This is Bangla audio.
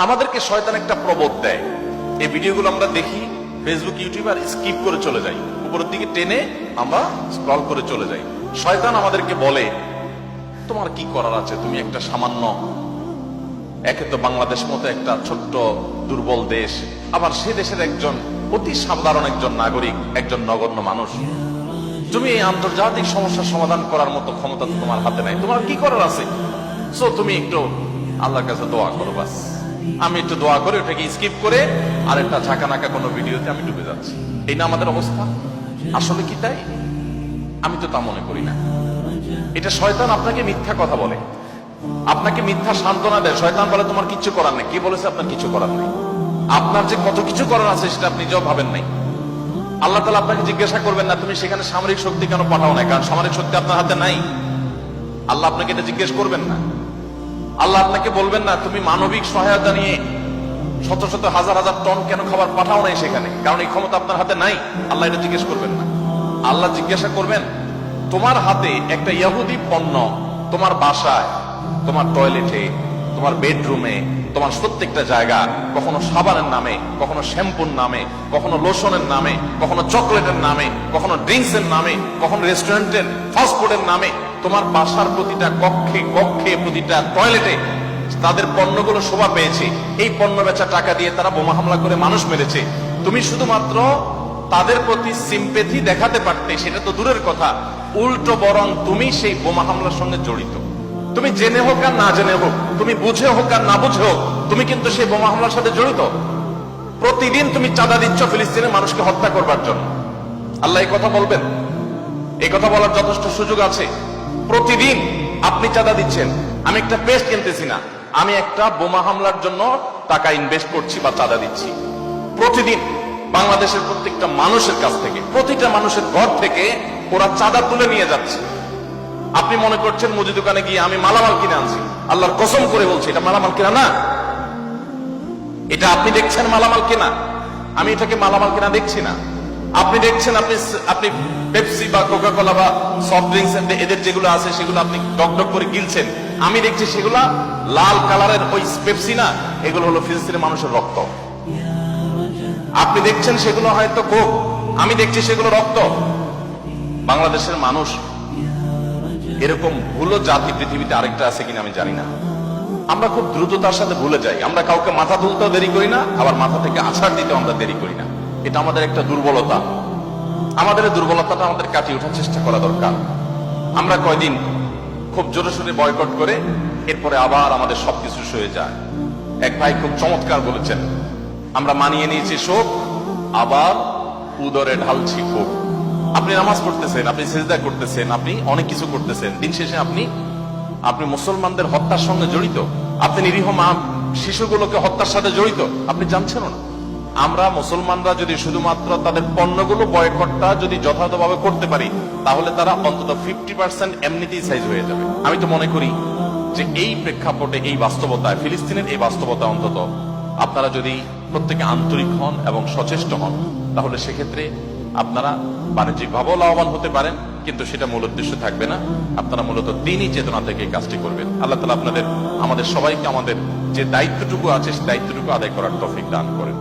আমাদেরকে শয়তান একটা প্রবোধ দেয়, এই ভিডিওগুলো আমরা দেখি ফেসবুক ইউটিউব আর স্কিপ করে চলে যাই, উপরের দিকে টেনে আমরা স্ক্রল করে চলে যাই। শয়তান আমাদেরকে বলে তোমার কি করার আছে, তুমি একটা সামান্য, একে তো বাংলাদেশ মতো একটা ছোট্ট দুর্বল দেশ, আবার সে দেশের একজন অতি সাধারণ একজন নাগরিক, একজন নগণ্য মানুষ, তুমি এই আন্তর্জাতিক সমস্যার সমাধান করার মতো ক্ষমতা তো তোমার হাতে নাই, তোমার কি করার আছে? সো তুমি একটু আল্লাহর কাছে দোয়া করো, বাস। আমি একটু দোয়া করে ওটাকে স্কিপ করে আর একটা ঝাঁকানাকা কোনো ভিডিওতে আমি ডুবে যাচ্ছি। এই না আমাদের অবস্থা? আসলে কি তাই? আমি তো তা মনে করি না। এটা শয়তান আপনাকে মিথ্যা কথা বলে, আপনাকে মিথ্যা সান্ত্বনা দেয়। শয়তান বলে তোমার কিচ্ছু করার নেই। কি বলেছে? আপনার কিছু করার নেই। আপনার যে কত কিছু করার আছে সেটা আপনি নিজেও ভাবেন নাই। আল্লাহ তাআলা আপনাকে জিজ্ঞাসা করবেন না তুমি সেখানে সামরিক শক্তি কেন পাঠাও না, কারণ সামরিক শক্তি আপনার হাতে নাই। আল্লাহ আপনাকে এটা জিজ্ঞেস করবেন না। আল্লাহ আপনাকে বলবেন না তুমি মানবিক সহায়তা নিয়ে শত শত হাজার হাজার টন কেন খাবার পাঠাও নাই সেখানে, কারণ এই ক্ষমতা আপনার হাতে নাই। আল্লাহ এটা জিজ্ঞেস করবেন না। আল্লাহ জিজ্ঞাসা করবেন তোমার হাতে একটা ইহুদি পণ্য তোমার বাসায়, তোমার টয়লেটে, তোমার বেডরুমে, তোমার প্রত্যেকটা জায়গা, কখনো সাবানের নামে, কখনো শ্যাম্পুর নামে, কখনো লোশনের নামে, কখনো চকলেটের নামে, কখনো ড্রিঙ্কসের নামে, কখনো রেস্টুরেন্টের ফাস্টফুডের নামে, তোমার বাসার প্রতিটা কক্ষে কক্ষে, প্রতিটা টয়লেটে তাদের পণ্যগুলো শোভা পেয়েছে। এই পণ্য বেচা টাকা দিয়ে তারা বোমা হামলা করে মানুষ মেরেছে। তুমি শুধুমাত্র তাদের প্রতি সিম্পেথি দেখাতে পারতে, সেটা তো দূরের কথা, উল্টো বরং তুমি সেই বোমা হামলার সঙ্গে জড়িত। তুমি জেনে হোক আর না জেনে হোক, তুমি বুঝে হোক আর না বুঝে হোক, তুমি কিন্তু সেই বোমা হামলার সাথে জড়িত। প্রতিদিন তুমি চাঁদা দিচ্ছ ফিলিস্তিনের মানুষকে হত্যা করবার জন্য। আল্লাহ এই কথা বলবেন? এই কথা বলার যথেষ্ট সুযোগ আছে। প্রতিদিন আপনি চাঁদা দিচ্ছেন। আমি একটা পেস্ট কিনতেছি না, আমি একটা বোমা হামলার জন্য টাকা ইনভেস্ট করছি বা চাঁদা দিচ্ছি। প্রতিদিন বাংলাদেশের প্রত্যেকটা মানুষের কাছ থেকে, প্রতিটা মানুষের ঘর থেকে ওরা চাঁদা তুলে নিয়ে যাচ্ছে। আপনি মনে করছেন মুদি দোকানে গিয়ে আমি মালামাল কিনে আনছি। আল্লাহর কসম করে বলছি এটা মালামাল কেনা না। এটা আপনি দেখছেন মালামাল কেনা, আমি এটাকে মালামাল কেনা দেখছি না। আপনি দেখছেন আপনি পেপসি বা কোকা কোলা বা সফট ড্রিঙ্কস এদের যেগুলো আছে সেগুলো আপনি ডক করে গিলছেন। আমি দেখছি সেগুলা লাল কালারের ওই পেপসি না, এগুলো হলো ফিলিস্তিনের মানুষের রক্ত। আপনি দেখছেন সেগুলো হয়তো কোক, আমি দেখছি সেগুলো রক্ত। বাংলাদেশের মানুষ এরকম ভুলো জাতি পৃথিবীতে আরেকটা আছে কিনা আমি জানি না। আমরা খুব দ্রুততার সাথে ভুলে যাই। আমরা কাউকে মাথা তুলতেও দেরি করি না, আবার মাথা থেকে আছাড় দিতেও আমরা দেরি করি না। এটা আমাদের একটা দুর্বলতা। আমাদের এই দুর্বলতাটা আমাদের কাটিয়ে ওঠার চেষ্টা করা দরকার। আমরা কয়দিন খুব জোরে সোরে বয়কট করে এরপরে আবার আমাদের সবকিছু সয়ে যায়। এক ভাই খুব চমৎকার বলেছেন, আমরা মানিয়ে নিয়েছি শোক, আবার উদরে ঢালছি ক্ষোভ। আপনি নামাজ পড়তেছেন, আপনি সিজদা করতেছেন, আপনি অনেক কিছু করতেছেন, দিন শেষে আপনি মুসলমানদের হত্যার সঙ্গে জড়িত। আপনি নিরীহ মা শিশুগুলোকে হত্যার সাথে জড়িত, আপনি জানছেন না। আমরা মুসলমানরা যদি শুধুমাত্র তাদের পণ্যগুলো বয়কটটা যদি যথাযথভাবে করতে পারি, তাহলে তারা অন্তত 50% এমনিতেই সাইজ হয়ে যাবে। আমি তো মনে করি যে এই প্রেক্ষাপটে, এই বাস্তবতায়, ফিলিস্তিনের এই বাস্তবতা অন্তত আপনারা যদি প্রত্যেকে আন্তরিক হন এবং সচেষ্ট হন, তাহলে সেক্ষেত্রে আপনারা বাণিজ্যিক ভাবেও লাভবান হতে পারেন, কিন্তু সেটা মূল উদ্দেশ্য থাকবে না। আপনারা মূলত দিনই চেতনা থেকে এই কাজটি করবেন। আল্লাহ তাআলা আমাদের সবাইকে আমাদের যে দায়িত্বটুকু আছে সেই দায়িত্বটুকু আদায় করার তৌফিক দান করেন।